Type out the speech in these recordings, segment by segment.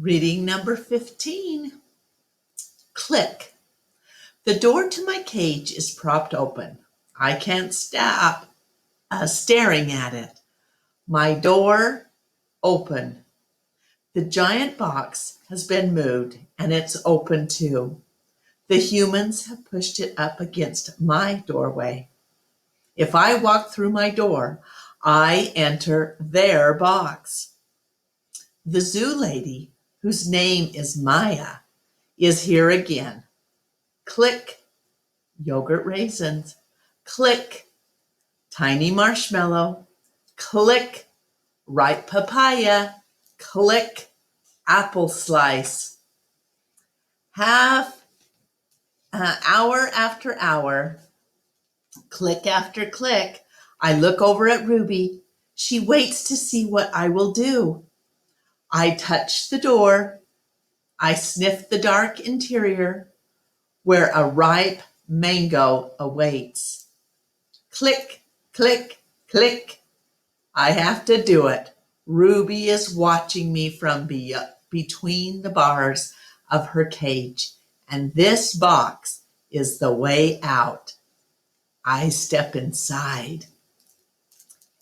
Reading number 15. Click. The door to my cage is propped open. I can't stop staring at it. My door open. The giant box has been moved and it's open too. The humans have pushed it up against my doorway. If I walk through my door, I enter their box. The zoo lady, whose name is Maya, is here again. Click, yogurt raisins. Click, tiny marshmallow. Click, ripe papaya. Click, apple slice. Hour after hour, click after click, I look over at Ruby. She waits to see what I will do. I touch the door. I sniff the dark interior where a ripe mango awaits. Click, click, click. I have to do it. Ruby is watching me from between the bars of her cage, and this box is the way out. I step inside.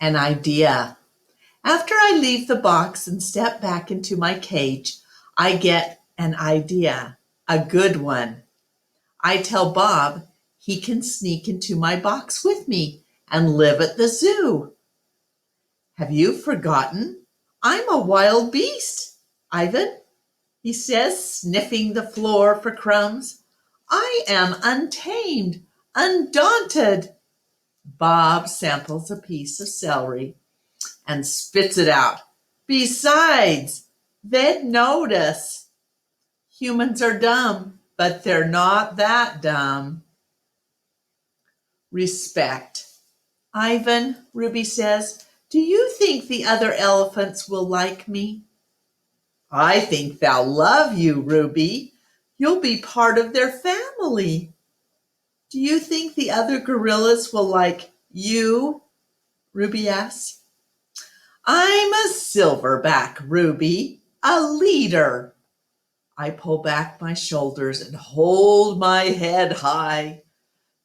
An idea. After I leave the box and step back into my cage, I get an idea, a good one. I tell Bob he can sneak into my box with me and live at the zoo. Have you forgotten? I'm a wild beast, Ivan, he says, sniffing the floor for crumbs. I am untamed, undaunted. Bob samples a piece of celery and spits it out. Besides, they'd notice. Humans are dumb, but they're not that dumb. Respect. Ivan, Ruby says, do you think the other elephants will like me? I think they'll love you, Ruby. You'll be part of their family. Do you think the other gorillas will like you? Ruby asks. I'm a silverback, Ruby, a leader. I pull back my shoulders and hold my head high.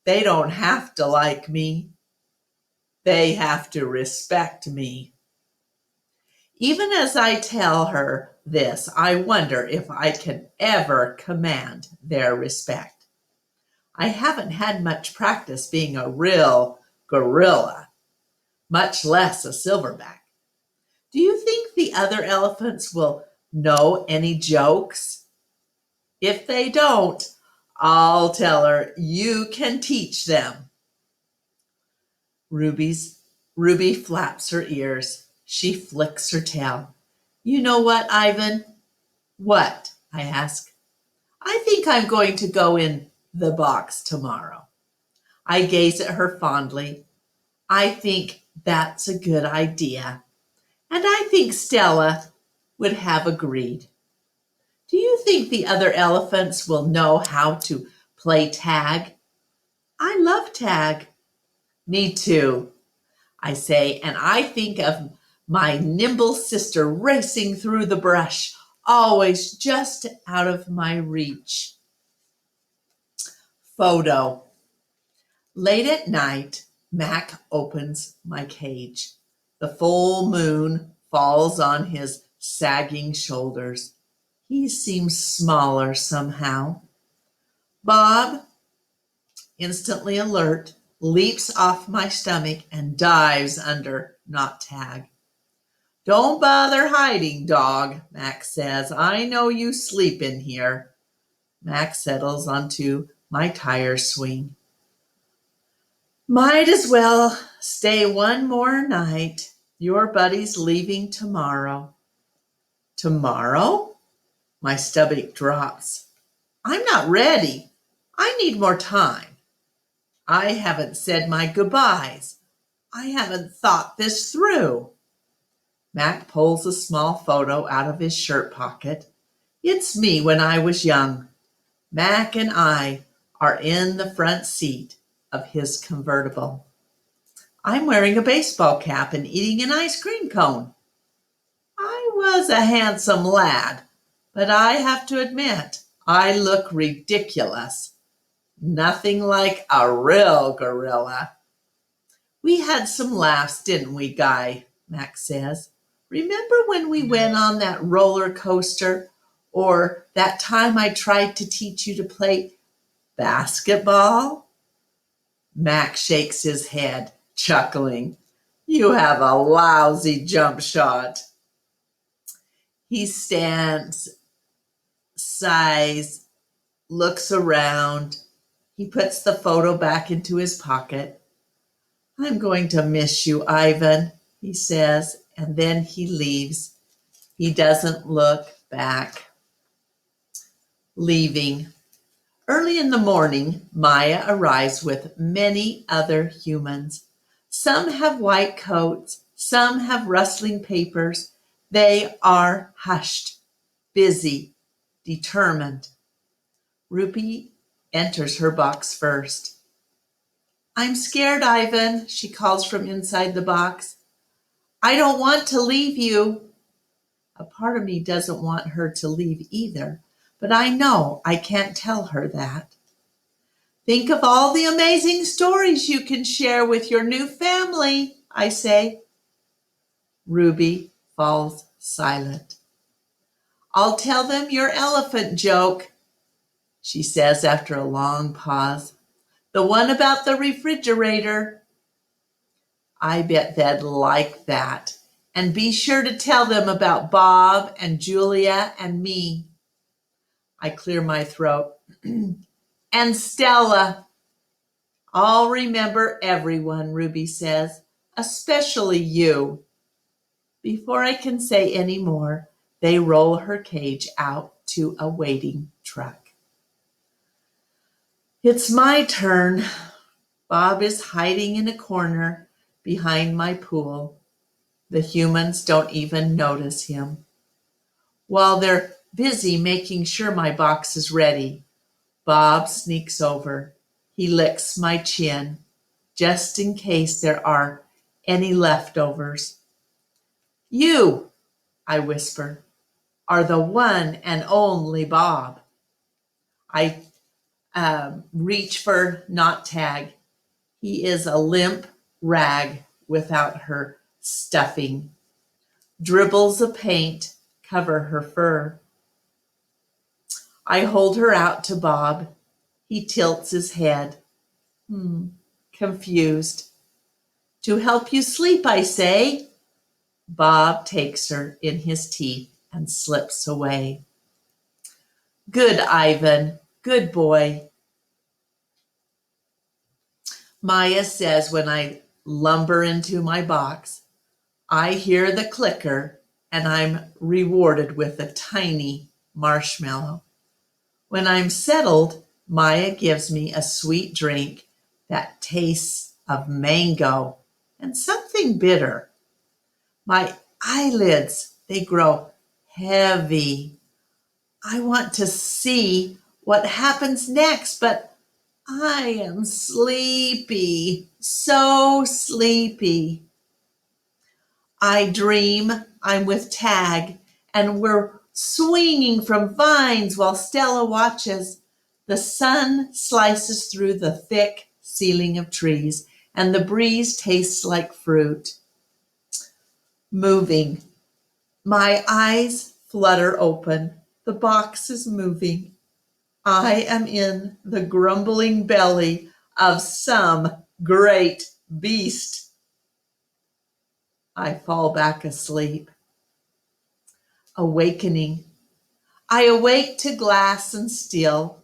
They don't have to like me. They have to respect me. Even as I tell her this, I wonder if I can ever command their respect. I haven't had much practice being a real gorilla, much less a silverback. Do you think the other elephants will know any jokes? If they don't, I'll tell her you can teach them. Ruby flaps her ears. She flicks her tail. You know what, Ivan? What? I ask. I think I'm going to go in the box tomorrow. I gaze at her fondly. I think that's a good idea. And I think Stella would have agreed. Do you think the other elephants will know how to play tag? I love tag. Me too, I say, and I think of my nimble sister racing through the brush, always just out of my reach. Photo. Late at night, Mac opens my cage. The full moon falls on his sagging shoulders. He seems smaller somehow. Bob, instantly alert, leaps off my stomach and dives under Not Tag. Don't bother hiding, dog, Mac says. I know you sleep in here. Mac settles onto my tire swing. Might as well stay one more night. Your buddy's leaving tomorrow. Tomorrow? My stomach drops. I'm not ready. I need more time. I haven't said my goodbyes. I haven't thought this through. Mac pulls a small photo out of his shirt pocket. It's me when I was young. Mac and I are in the front seat of his convertible. I'm wearing a baseball cap and eating an ice cream cone. I was a handsome lad, But I have to admit, I look ridiculous. Nothing like a real gorilla. We had some laughs, didn't we, Guy? Max says. Remember when we went on that roller coaster? Or that time I tried to teach you to play basketball? Max shakes his head, chuckling. You have a lousy jump shot. He stands, sighs, looks around. He puts the photo back into his pocket. I'm going to miss you, Ivan, he says, and then he leaves. He doesn't look back. Leaving. Early in the morning, Maya arrives with many other humans. Some have white coats, some have rustling papers. They are hushed, busy, determined. Ruby enters her box first. I'm scared, Ivan, she calls from inside the box. I don't want to leave you. A part of me doesn't want her to leave either, but I know I can't tell her that. Think of all the amazing stories you can share with your new family, I say. Ruby falls silent. I'll tell them your elephant joke, she says after a long pause. The one about the refrigerator. I bet they'd like that. And be sure to tell them about Bob and Julia and me. I clear my throat. And Stella. I'll remember everyone, Ruby says, especially you. Before I can say any more, they roll her cage out to a waiting truck. It's my turn. Bob is hiding in a corner behind my pool. The humans don't even notice him. While they're busy making sure my box is ready, Bob sneaks over. He licks my chin, just in case there are any leftovers. You, I whisper, are the one and only Bob. I reach for Not Tag. He is a limp rag without her stuffing. Dribbles of paint cover her fur. I hold her out to Bob. He tilts his head. Confused. To help you sleep, I say. Bob takes her in his teeth and slips away. Good, Ivan. Good boy. Maya says when I lumber into my box, I hear the clicker and I'm rewarded with a tiny marshmallow. When I'm settled, Maya gives me a sweet drink that tastes of mango and something bitter. My eyelids, they grow heavy. I want to see what happens next, but I am sleepy, so sleepy. I dream I'm with Tag and we're swinging from vines while Stella watches. The sun slices through the thick ceiling of trees and the breeze tastes like fruit. Moving. My eyes flutter open. The box is moving. I am in the grumbling belly of some great beast. I fall back asleep. Awakening. I awake to glass and steel.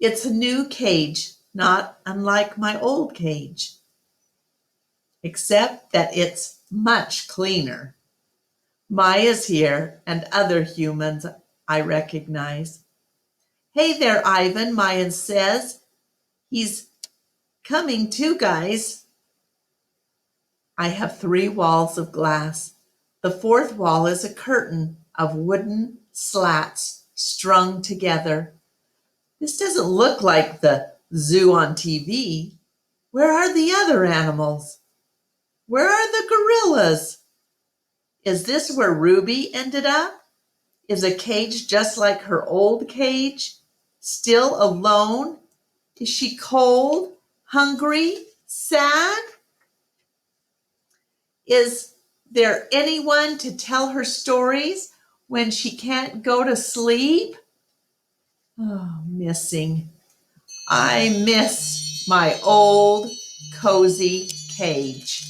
It's a new cage, not unlike my old cage, except that it's much cleaner. Maya's here and other humans I recognize. Hey there, Ivan, Maya says. He's coming too, guys. I have 3 walls of glass. The 4th wall is a curtain of wooden slats strung together. This doesn't look like the zoo on TV. Where are the other animals? Where are the gorillas? Is this where Ruby ended up? Is a cage just like her old cage? Still alone? Is she cold, hungry, sad? Is there anyone to tell her stories when she can't go to sleep? Oh, missing. I miss my old cozy cage.